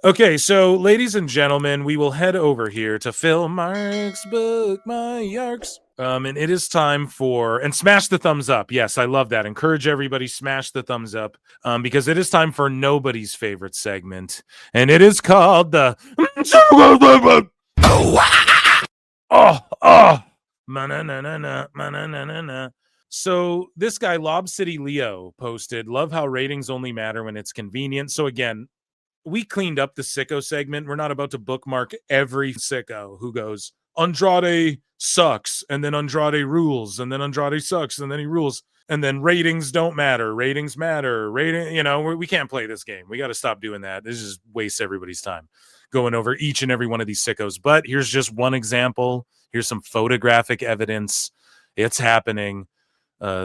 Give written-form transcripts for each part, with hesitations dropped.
Okay, so ladies and gentlemen, we will head over here to Phil Mark's book, My Yarks. And it is time for, and smash the thumbs up. Yes, I love that. Encourage everybody, smash the thumbs up, because it is time for nobody's favorite segment, and it is called the Ma-na-na-na-na. So this guy, Lob City Leo, posted, love how ratings only matter when it's convenient. So again, we cleaned up the sicko segment. We're not about to bookmark every sicko who goes, Andrade sucks, and then Andrade rules, and then Andrade sucks, and then he rules, and then ratings don't matter. Ratings matter. We can't play this game. We got to stop doing that. This just wastes everybody's time going over each and every one of these sickos. But here's just one example. Here's some photographic evidence. It's happening.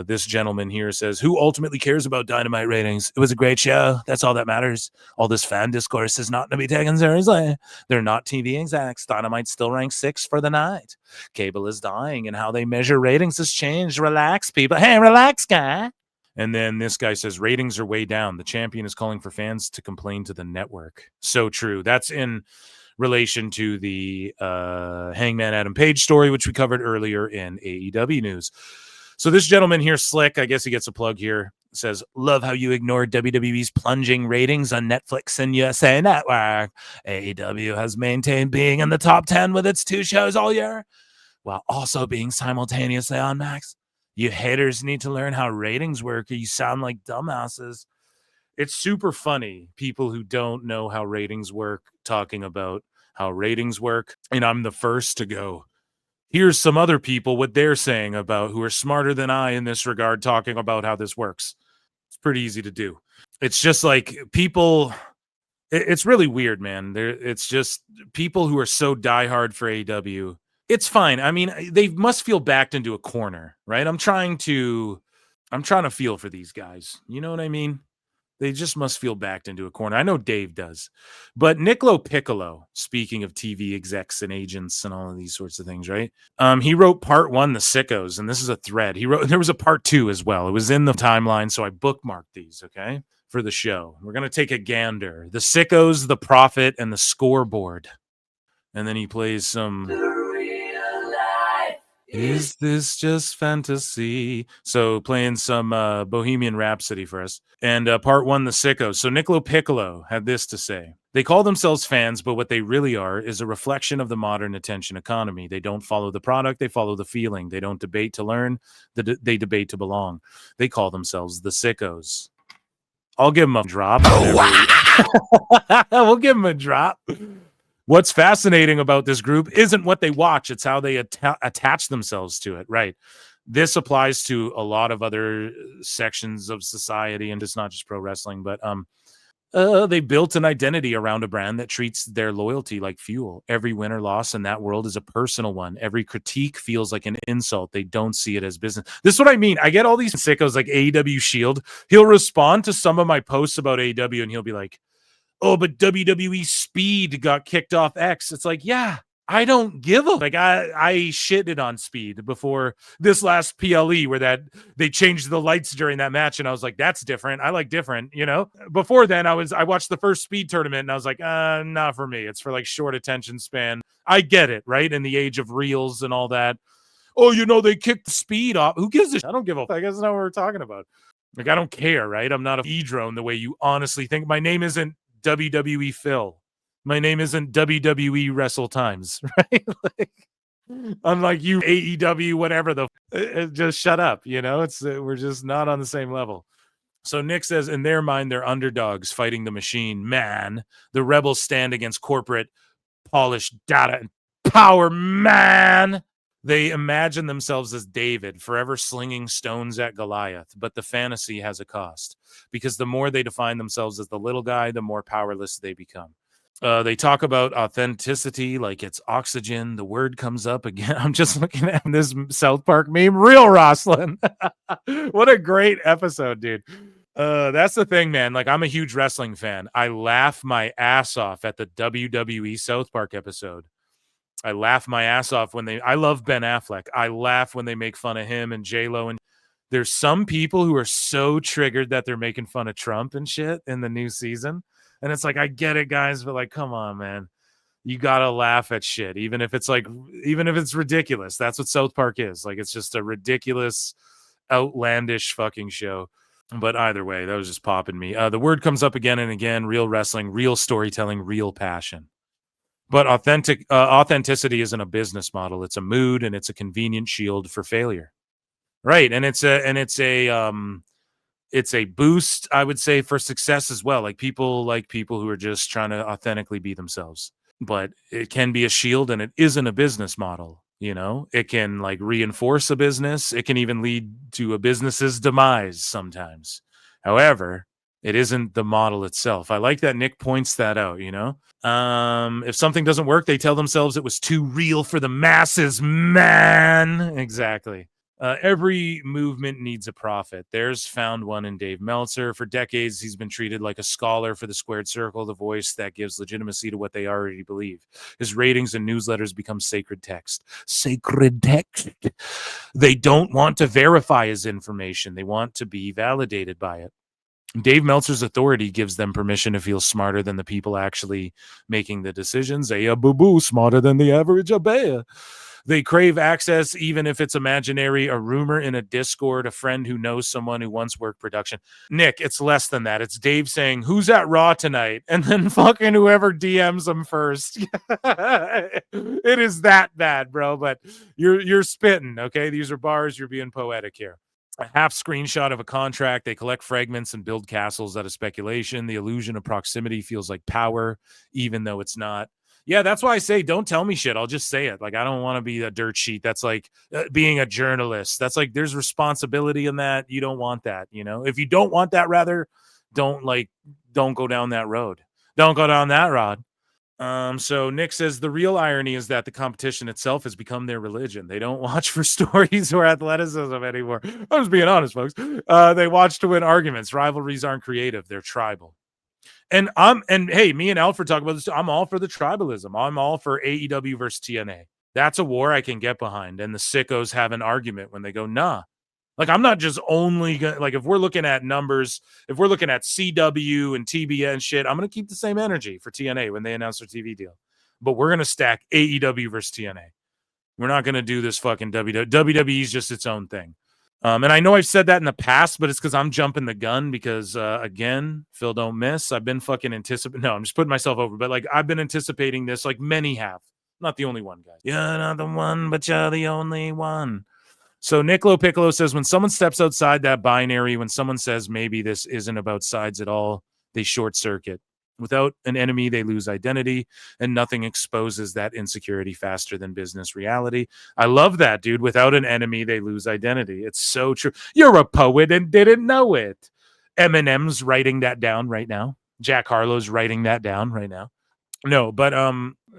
This gentleman here says, who ultimately cares about Dynamite ratings? It was a great show. That's all that matters. All this fan discourse is not to be taken seriously. They're not TV execs. Dynamite still ranks 6 for the night. Cable is dying, and how they measure ratings has changed. Relax, people. Hey, relax, guy. And then this guy says, ratings are way down. The champion is calling for fans to complain to the network. So true. That's in relation to the Hangman Adam Page story, which we covered earlier in AEW news. So this gentleman here, Slick, I guess he gets a plug here, says, love how you ignored WWE's plunging ratings on Netflix and USA Network. AEW has maintained being in the top 10 with its 2 shows all year, while also being simultaneously on Max. You haters need to learn how ratings work, or you sound like dumbasses. It's super funny, people who don't know how ratings work, talking about how ratings work. And I'm the first to go, here's some other people, what they're saying about, who are smarter than I in this regard, talking about how this works. It's pretty easy to do. It's just like people, it's really weird, man. It's just people who are so diehard for AEW. It's fine. I mean, they must feel backed into a corner, right? I'm trying to feel for these guys. You know what I mean? They just must feel backed into a corner. I know Dave does. But LoPiccolo, speaking of TV execs and agents and all of these sorts of things, right? He wrote part 1, The Sickos, and this is a thread. There was a part 2 as well. It was in the timeline, so I bookmarked these, okay, for the show. We're going to take a gander. The Sickos, the Prophet, and the Scoreboard. And then he plays some... Is this just fantasy? So playing some Bohemian Rhapsody for us. And part 1, The Sickos. So LoPiccolo had this to say. They call themselves fans, but what they really are is a reflection of the modern attention economy. They don't follow the product, they follow the feeling. They don't debate to learn, they debate to belong. They call themselves the Sickos. I'll give them a drop. We'll give them a drop. What's fascinating about this group isn't what they watch, it's how they attach themselves to it, right? This applies to a lot of other sections of society, and it's not just pro wrestling, but they built an identity around a brand that treats their loyalty like fuel. Every win or loss in that world is a personal one. Every critique feels like an insult. They don't see it as business. This is what I mean. I get all these sickos like AEW Shield. He'll respond to some of my posts about AEW, and he'll be like, oh, but WWE Speed got kicked off X. It's like, yeah, I don't give a... Like, I shitted on Speed before this last PLE where that they changed the lights during that match, and I was like, that's different. I like different, you know? Before then, I watched the first Speed tournament, and I was like, not for me. It's for, like, short attention span. I get it, right? In the age of reels and all that. Oh, they kicked Speed off. Who gives a shit? I don't give a fuck. I guess that's not what we're talking about. Like, I don't care, right? I'm not a e-drone the way you honestly think. My name isn't WWE Phil. My name isn't WWE Wrestle Times, right? Unlike you, AEW, whatever just shut up. We're just not on the same level. So Nick says, in their mind, they're underdogs fighting the machine. Man, the rebels stand against corporate polished data and power. Man, they imagine themselves as David, forever slinging stones at Goliath, but the fantasy has a cost, because the more they define themselves as the little guy, the more powerless they become. They talk about authenticity like it's oxygen. The word comes up again. I'm just looking at this South Park meme. Real Roslyn. What a great episode, dude. That's the thing, man. Like, I'm a huge wrestling fan. I laugh my ass off at the WWE South Park episode. I laugh my ass off I love Ben Affleck. I laugh when they make fun of him and J-Lo. And there's some people who are so triggered that they're making fun of Trump and shit in the new season. And it's like, I get it, guys, but like, come on, man. You gotta laugh at shit, even if it's ridiculous. That's what South Park is. Like, it's just a ridiculous, outlandish fucking show. But either way, that was just popping me. The word comes up again and again: real wrestling, real storytelling, real passion. But authenticity isn't a business model. It's a mood, and it's a convenient shield for failure. Right, and it's a boost, I would say, for success as well. Like people who are just trying to authentically be themselves. But it can be a shield, and it isn't a business model. You know, it can like reinforce a business. It can even lead to a business's demise sometimes. However, it isn't the model itself. I like that Nick points that out, you know? If something doesn't work, they tell themselves it was too real for the masses, man. Exactly. Every movement needs a prophet. There's found one in Dave Meltzer. For decades, he's been treated like a scholar for the squared circle, the voice that gives legitimacy to what they already believe. His ratings and newsletters become sacred text. Sacred text. They don't want to verify his information. They want to be validated by it. Dave Meltzer's authority gives them permission to feel smarter than the people actually making the decisions. Boo-boo, smarter than the average abaya. They crave access, even if it's imaginary, a rumor in a Discord, a friend who knows someone who once worked production. Nick, it's less than that. It's Dave saying, who's at Raw tonight? And then fucking whoever DMs him first. It is that bad, bro, but you're spitting, okay? These are bars. You're being poetic here. A half screenshot of a contract. They collect fragments and build castles out of speculation. The illusion of proximity feels like power, even though it's not. Yeah, that's why I say don't tell me shit. I'll just say it. Like, I don't want to be a dirt sheet. That's like being a journalist. That's like there's responsibility in that. You don't want that, you know? If you don't want that, rather, don't go down that road. Don't go down that road. So Nick says the real irony is that the competition itself has become their religion. They don't watch for stories or athleticism anymore. I'm just being honest, folks. They watch to win arguments. Rivalries aren't creative. They're tribal. And hey, me and Alfred talk about this. I'm all for the tribalism. I'm all for AEW versus TNA. That's a war I can get behind. And the sickos have an argument when they go, nah. Like, I'm not just only gonna, like, if we're looking at numbers, if we're looking at CW and TBN and shit, I'm gonna keep the same energy for TNA when they announce their TV deal. But we're gonna stack AEW versus TNA. We're not gonna do this fucking WWE. WWE is just its own thing. And I know I've said that in the past, but it's because I'm jumping the gun because, again, Phil don't miss. I've been fucking anticipating. No, I'm just putting myself over. But, like, I've been anticipating this like many have. Not the only one, guys. You're not the one, but you're the only one. So Nick LoPiccolo says when someone steps outside that binary, when someone says maybe this isn't about sides at all, they short circuit. Without an enemy, they lose identity, and nothing exposes that insecurity faster than business reality. I love that, dude. Without an enemy, they lose identity. It's so true. You're a poet and didn't know it. Eminem's writing that down right now. Jack Harlow's writing that down right now. No, but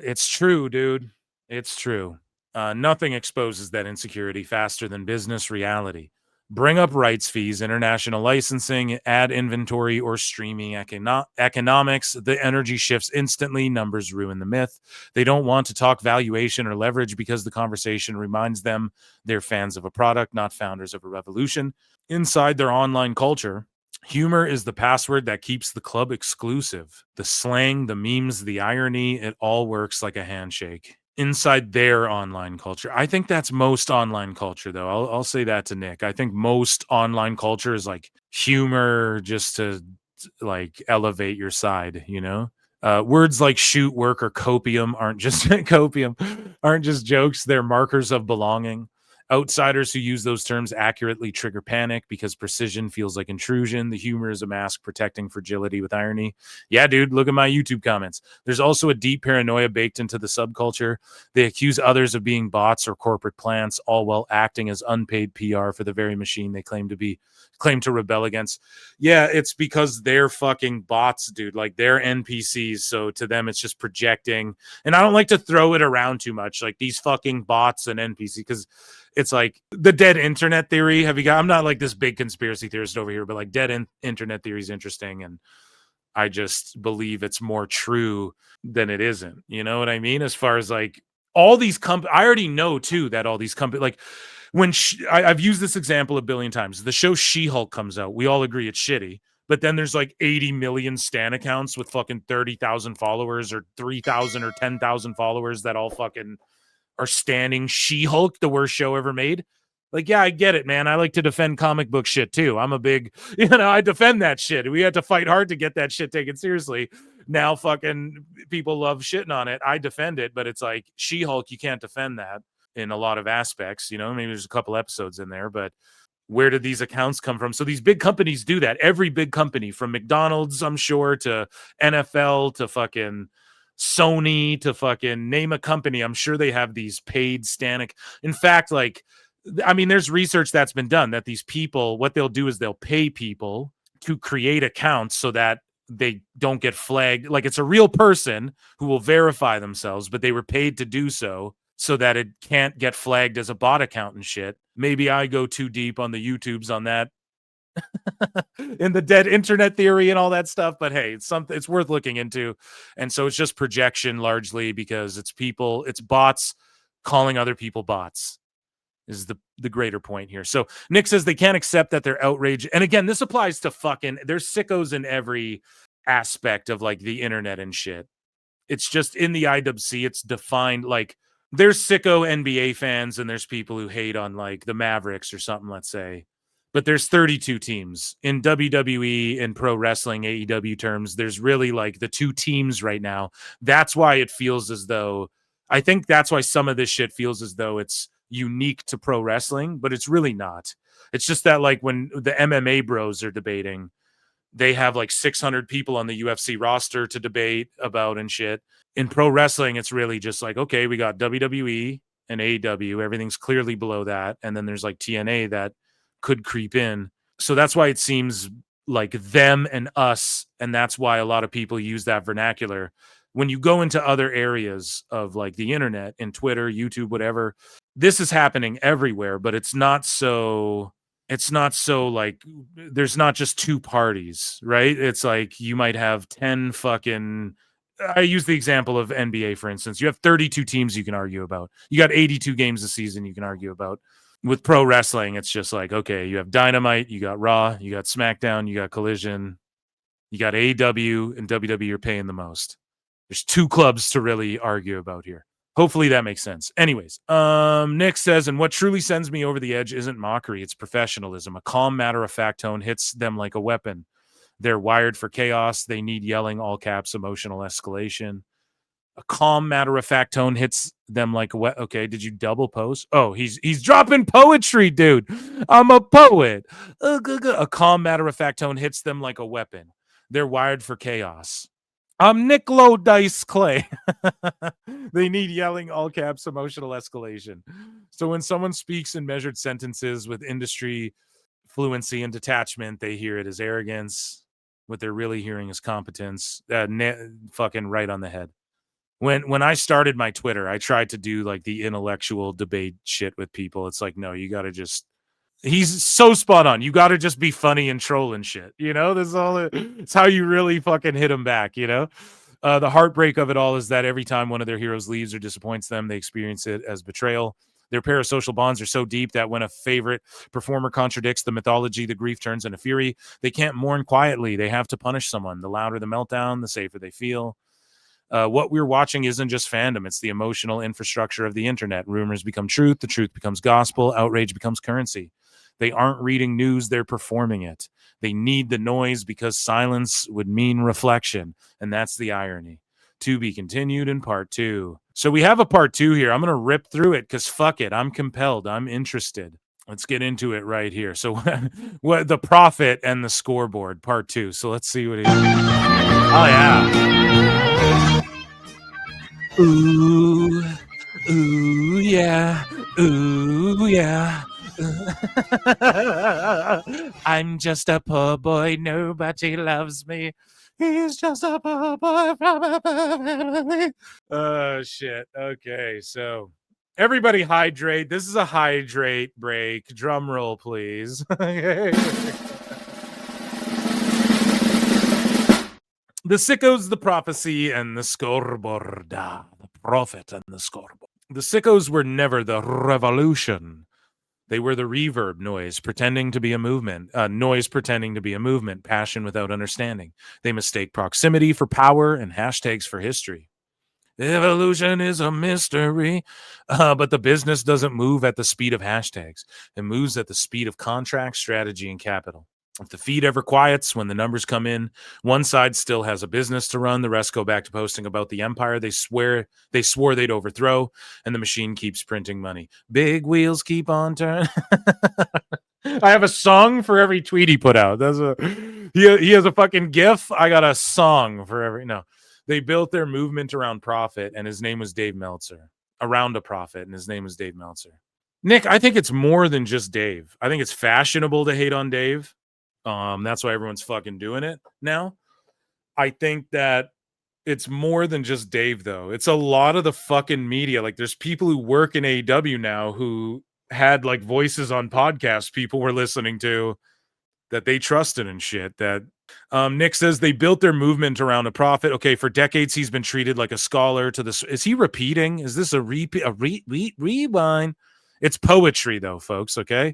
it's true, dude. It's true. Nothing exposes that insecurity faster than business reality. Bring up rights fees, international licensing, ad inventory, or streaming economics. The energy shifts instantly. Numbers ruin the myth. They don't want to talk valuation or leverage because the conversation reminds them they're fans of a product, not founders of a revolution. Inside their online culture, humor is the password that keeps the club exclusive. The slang, the memes, the irony, it all works like a handshake. Inside their online culture. I think that's most online culture, though. I'll say that to Nick. I think most online culture is like humor just to like elevate your side, you know? Words like shoot, work, or copium aren't just aren't just jokes. They're markers of belonging. Outsiders who use those terms accurately trigger panic because precision feels like intrusion. The humor is a mask protecting fragility with irony. Yeah, dude, look at my YouTube comments. There's also a deep paranoia baked into the subculture. They accuse others of being bots or corporate plants, all while acting as unpaid PR for the very machine they claim to rebel against. Yeah, it's because they're fucking bots, dude. Like, they're NPCs, so to them it's just projecting. And I don't like to throw it around too much, like these fucking bots and NPC, because it's like the dead internet theory. I'm not like this big conspiracy theorist over here, but like dead internet theory is interesting, and I just believe it's more true than it isn't. You know what I mean? As far as like all these I already know too that all these companies, like when I've used this example a billion times. The show She-Hulk comes out, we all agree it's shitty, but then there's like 80 million Stan accounts with fucking 30,000 followers or 3,000 or 10,000 followers that all fucking are standing She-Hulk, the worst show ever made. Like, yeah, I get it, man. I like to defend comic book shit too. I'm a big, I defend that shit. We had to fight hard to get that shit taken seriously. Now fucking people love shitting on it. I defend it, but it's like She-Hulk, you can't defend that in a lot of aspects. Maybe there's a couple episodes in there, but where did these accounts come from? So these big companies do that. Every big company, from McDonald's, I'm sure, to NFL, to fucking Sony, to fucking name a company, I'm sure they have these paid Stanek. In fact, like, I mean, there's research that's been done that these people, what they'll do is they'll pay people to create accounts so that they don't get flagged. Like, it's a real person who will verify themselves, but they were paid to do so that it can't get flagged as a bot account and shit. Maybe I go too deep on the YouTubes on that in the dead internet theory and all that stuff, but hey, it's worth looking into. And so it's just projection largely, because it's bots calling other people bots is the greater point here. So Nick says they can't accept that they're outraged. And again, this applies to there's sickos in every aspect of like the internet and shit. It's just in the IWC, it's defined like there's sicko NBA fans and there's people who hate on like the Mavericks or something, let's say. But there's 32 teams in WWE and pro wrestling AEW terms. There's really like the two teams right now. That's why it feels as though, I think that's why some of this shit feels as though it's unique to pro wrestling, but it's really not. It's just that like when the MMA bros are debating, they have like 600 people on the UFC roster to debate about and shit. In pro wrestling, it's really just like, okay, we got WWE and AEW. Everything's clearly below that. And then there's like TNA that could creep in. So that's why it seems like them and us. And that's why a lot of people use that vernacular. When you go into other areas of like the internet and Twitter, YouTube, whatever, this is happening everywhere, but it's not so like there's not just two parties, right? It's like you might have 10 fucking, I use the example of NBA, for instance. You have 32 teams you can argue about. You got 82 games a season you can argue about. With pro wrestling, it's just like, okay, you have Dynamite, you got Raw, you got SmackDown, you got Collision, you got AEW, and WWE are paying the most. There's two clubs to really argue about here. Hopefully that makes sense. Anyways, Nick says, and what truly sends me over the edge isn't mockery, it's professionalism. A calm, matter-of-fact tone hits them like a weapon. They're wired for chaos. They need yelling, all caps, emotional escalation. A calm, matter-of-fact tone hits them like a okay, did you double post? Oh, he's dropping poetry, dude. I'm a poet. A calm, matter-of-fact tone hits them like a weapon. They're wired for chaos. I'm Niccolo Dice Clay. They need yelling, all caps, emotional escalation. So when someone speaks in measured sentences with industry fluency and detachment, they hear it as arrogance. What they're really hearing is competence. Fucking right on the head. When I started my Twitter, I tried to do like the intellectual debate shit with people. It's like, no, you got to just, he's so spot on. You got to just be funny and troll and shit. This is all, it's how you really fucking hit them back, The heartbreak of it all is that every time one of their heroes leaves or disappoints them, they experience it as betrayal. Their parasocial bonds are so deep that when a favorite performer contradicts the mythology, the grief turns into fury. They can't mourn quietly. They have to punish someone. The louder the meltdown, the safer they feel. What we're watching isn't just fandom. It's the emotional infrastructure of the internet. Rumors become truth. The truth becomes gospel. Outrage becomes currency. They aren't reading news. They're performing it. They need the noise because silence would mean reflection. And that's the irony. To be continued in part 2. So we have a part 2 here. I'm going to rip through it because fuck it. I'm compelled. I'm interested. Let's get into it right here. So what the prophet and the scoreboard, part 2. So let's see what it is. Oh, yeah. Ooh, ooh, yeah. Ooh, yeah. I'm just a poor boy. Nobody loves me. He's just a poor boy from a poor family. Oh, shit. Okay, so everybody hydrate. This is a hydrate break. Drum roll, please. The Sickos, the prophecy, and the scoreboard. The prophet and the scoreboard. The Sickos were never the revolution. They were the reverb noise pretending to be a movement, noise pretending to be a movement, passion without understanding. They mistake proximity for power and hashtags for history. Evolution is a mystery, but the business doesn't move at the speed of hashtags. It moves at the speed of contract, strategy, and capital. If the feed ever quiets when the numbers come in, one side still has a business to run. The rest go back to posting about the empire they swore they'd overthrow, and the machine keeps printing money. Big wheels keep on turning. I have a song for every tweet he put out. He has a fucking GIF. I got a song for every no. They built their movement around profit, and his name was Dave Meltzer. Around a profit, and his name was Dave Meltzer. Nick, I think it's more than just Dave. I think it's fashionable to hate on Dave. That's why everyone's fucking doing it now. I think that it's more than just Dave, though. It's a lot of the fucking media. Like, there's people who work in AEW now who had like voices on podcasts people were listening to that they trusted and shit. That Nick says they built their movement around a profit. Okay, for decades he's been treated like a scholar to this. Is he repeating? Is this a rewind? It's poetry, though, folks. Okay.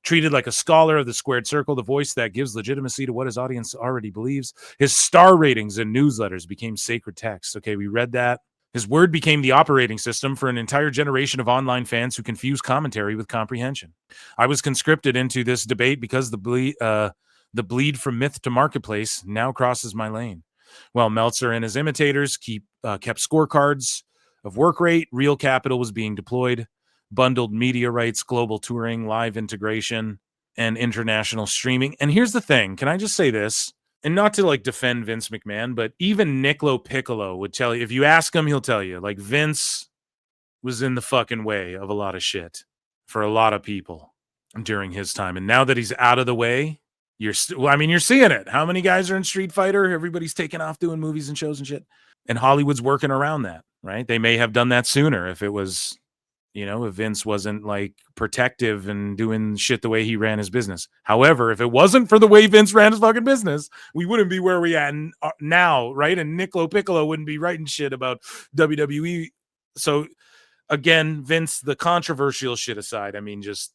Treated like a scholar of the squared circle, the voice that gives legitimacy to what his audience already believes. His star ratings and newsletters became sacred text. Okay, we read that. His word became the operating system for an entire generation of online fans who confuse commentary with comprehension. I was conscripted into this debate because the bleed from myth to marketplace now crosses my lane. While Meltzer and his imitators kept scorecards of work rate, real capital was being deployed. Bundled media rights, global touring, live integration, and international streaming. And here's the thing. Can I just say this? And not to like defend Vince McMahon, but even Nick LoPiccolo would tell you, if you ask him, he'll tell you, like, Vince was in the fucking way of a lot of shit for a lot of people during his time. And now that he's out of the way, you're seeing it. How many guys are in Street Fighter? Everybody's taking off doing movies and shows and shit. And Hollywood's working around that, right? They may have done that sooner if it was, if Vince wasn't like protective and doing shit the way he ran his business. However, if it wasn't for the way Vince ran his fucking business, we wouldn't be where we at now, right? And Nick LoPiccolo wouldn't be writing shit about WWE. So again, Vince, the controversial shit aside, I mean, just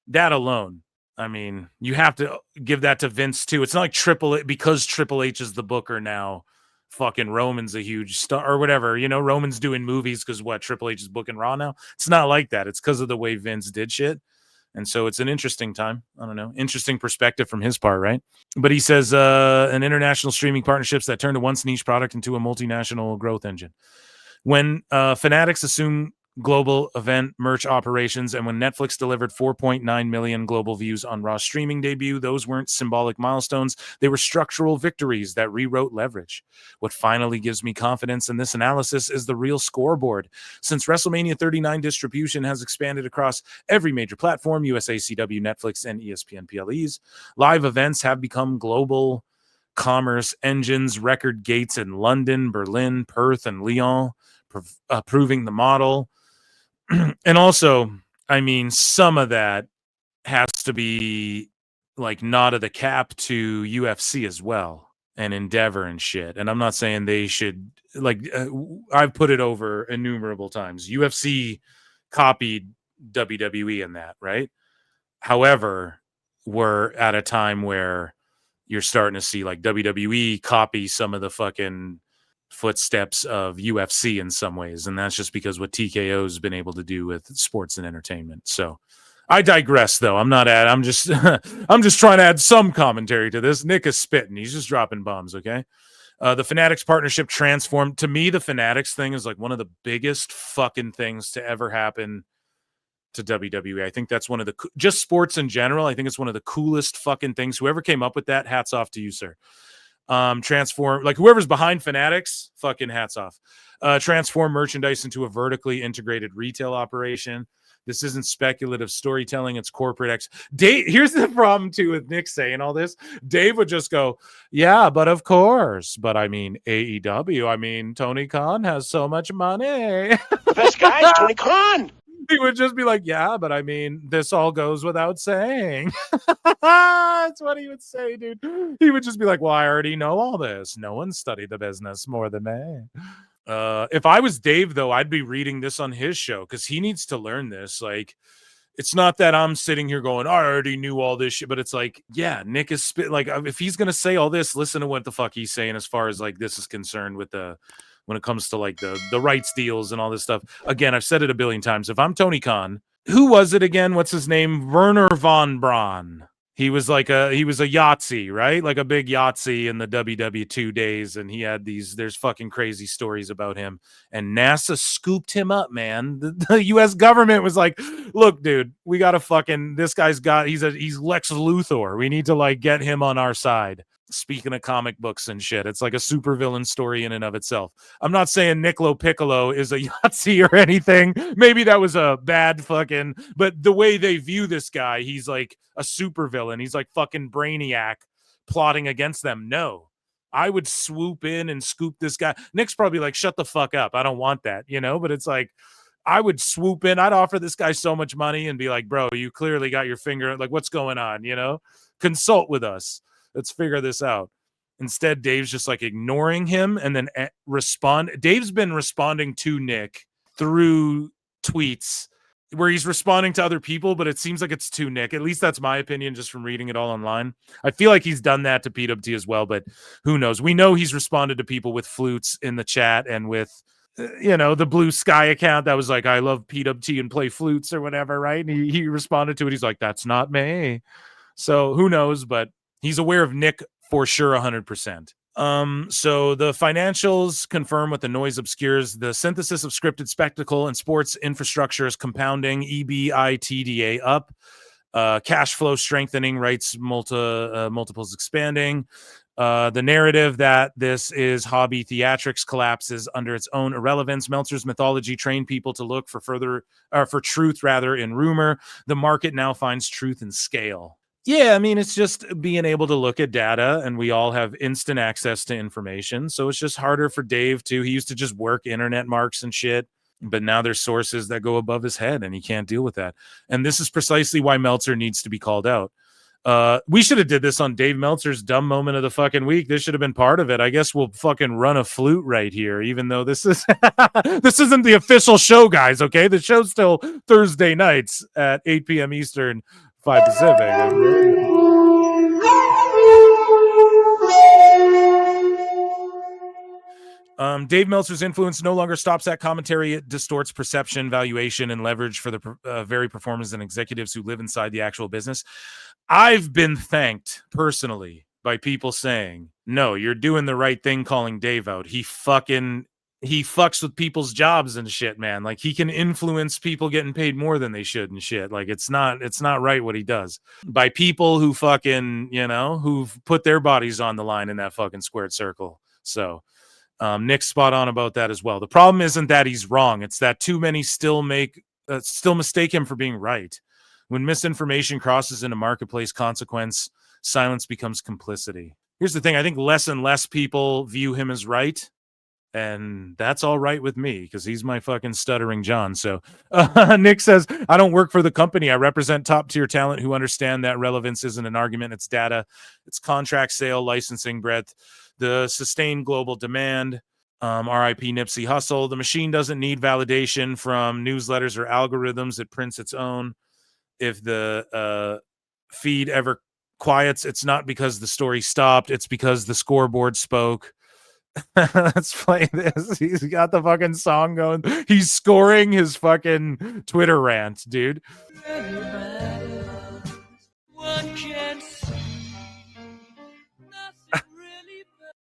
that alone. I mean, you have to give that to Vince too. It's not like because Triple H is the booker now. Fucking Roman's a huge star or whatever, Roman's doing movies because Triple H is booking Raw now. It's not like that. It's because of the way Vince did shit. And so it's an interesting time. I don't know. Interesting perspective from his part, right? But he says an international streaming partnerships that turned a once niche product into a multinational growth engine. When Fanatics assume global event merch operations, and when Netflix delivered 4.9 million global views on Raw's streaming debut, those weren't symbolic milestones. They were structural victories that rewrote leverage. What finally gives me confidence in this analysis is the real scoreboard. Since WrestleMania 39 distribution has expanded across every major platform, USA, CW, Netflix, and ESPN PLEs, live events have become global commerce engines, record gates in London, Berlin, Perth, and Lyon, proving the model. And also, I mean, some of that has to be like nod of the cap to UFC as well and Endeavor and shit. And I'm not saying they should, I've put it over innumerable times. UFC copied WWE in that, right? However, we're at a time where you're starting to see like WWE copy some of the fucking footsteps of UFC in some ways, and that's just because what TKO has been able to do with sports and entertainment. So I digress, though. I'm just I'm just trying to add some commentary to this. Nick is spitting. He's just dropping bombs, okay? The Fanatics partnership transformed. To me, the Fanatics thing is like one of the biggest fucking things to ever happen to WWE. I think that's one of the just sports in general. I think it's one of the coolest fucking things. Whoever came up with that, hats off to you, sir. Transform, like whoever's behind Fanatics, fucking hats off. Transform merchandise into a vertically integrated retail operation. This isn't speculative storytelling, it's corporate Dave, here's the problem too with Nick saying all this. Dave would just go, yeah, but of course. But I mean, AEW, I mean, Tony Khan has so much money. The best guy is Tony Khan. He would just be like, yeah, but I mean, this all goes without saying. That's what he would say, dude. He would just be like, well, I already know all this. No one studied the business more than me. If I was Dave, though, I'd be reading this on his show because he needs to learn this. Like, it's not that I'm sitting here going, I already knew all this shit, but it's like, yeah, Nick is like, if he's gonna say all this, listen to what the fuck he's saying as far as like this is concerned with when it comes to like the rights deals and all this stuff. Again, I've said it a billion times. If I'm Tony Khan, who was it again? What's his name? Werner von Braun. He was a Yahtzee, right? Like a big Yahtzee in the WW2 days. And he had there's fucking crazy stories about him. And NASA scooped him up, man. The US government was like, look, dude, we got to this guy's he's Lex Luthor. We need to like get him on our side. Speaking of comic books and shit, it's like a supervillain story in and of itself. I'm not saying Nick LoPiccolo is a Yahtzee or anything. Maybe that was a bad but the way they view this guy, he's like a supervillain. He's like fucking Brainiac plotting against them. No, I would swoop in and scoop this guy. Nick's probably like, shut the fuck up. I don't want that, but it's like, I would swoop in. I'd offer this guy so much money and be like, bro, you clearly got your finger. Like, what's going on? Consult with us. Let's figure this out. Instead, Dave's just like ignoring him and then respond. Dave's been responding to Nick through tweets where he's responding to other people, but it seems like it's to Nick. At least that's my opinion just from reading it all online. I feel like he's done that to PWT as well, but who knows? We know he's responded to people with flutes in the chat and with, the Blue Sky account that was like, I love PWT and play flutes or whatever, right? And he responded to it. He's like, that's not me. So who knows? But he's aware of Nick for sure, 100%. So the financials confirm what the noise obscures. The synthesis of scripted spectacle and sports infrastructure is compounding. EBITDA up. Cash flow strengthening. Rights multiples expanding. The narrative that this is hobby theatrics collapses under its own irrelevance. Meltzer's mythology trained people to look for truth in rumor. The market now finds truth in scale. Yeah, I mean, it's just being able to look at data, and we all have instant access to information. So it's just harder for Dave he used to just work internet marks and shit, but now there's sources that go above his head and he can't deal with that. And this is precisely why Meltzer needs to be called out. We should have did this on Dave Meltzer's dumb moment of the fucking week. This should have been part of it. I guess we'll fucking run a flute right here, even though this isn't the official show, guys. Okay. The show's still Thursday nights at 8 p.m. Eastern, 5 Pacific. Dave Meltzer's influence no longer stops at commentary. It distorts perception, valuation, and leverage for the very performers and executives who live inside the actual business. I've been thanked personally by people saying, no, you're doing the right thing calling Dave out. He fucks with people's jobs and shit, man. Like, he can influence people getting paid more than they should and shit. Like, it's not right what he does. By people who fucking, who've put their bodies on the line in that fucking squared circle. So Nick's spot on about that as well. The problem isn't that he's wrong. It's that too many still mistake him for being right. When misinformation crosses into marketplace consequence, silence becomes complicity. Here's the thing. I think less and less people view him as right. And that's all right with me because he's my fucking stuttering John. So Nick says, I don't work for the company. I represent top tier talent who understand that relevance isn't an argument. It's data. It's contract sale, licensing breadth, the sustained global demand. RIP Nipsey Hussle. The machine doesn't need validation from newsletters or algorithms. It prints its own. If the feed ever quiets, it's not because the story stopped. It's because the scoreboard spoke. Let's play this. He's got the fucking song going. He's scoring his fucking Twitter rant, dude.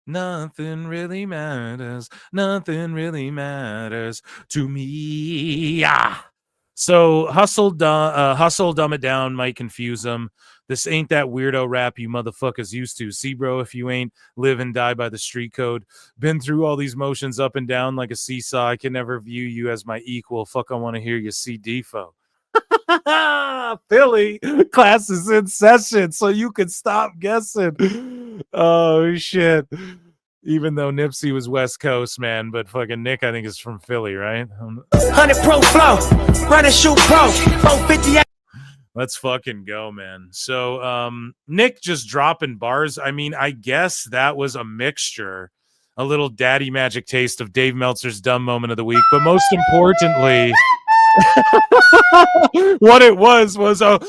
Nothing really matters. Nothing really matters to me. Yeah. So hustle, dumb it down might confuse them. This ain't that weirdo rap you motherfuckers used to. See, bro, if you ain't live and die by the street code, been through all these motions up and down like a seesaw, I can never view you as my equal. Fuck, I want to hear you see defo. Philly, class is in session, so you can stop guessing. Oh, shit. Even though Nipsey was West Coast, man, but fucking Nick, I think, is from Philly, right? 100 pro flow, run and shoot pro, 450. Let's fucking go, man. So Nick just dropping bars. I mean, I guess that was a mixture, a little daddy magic taste of Dave Meltzer's dumb moment of the week. But most importantly, What it was a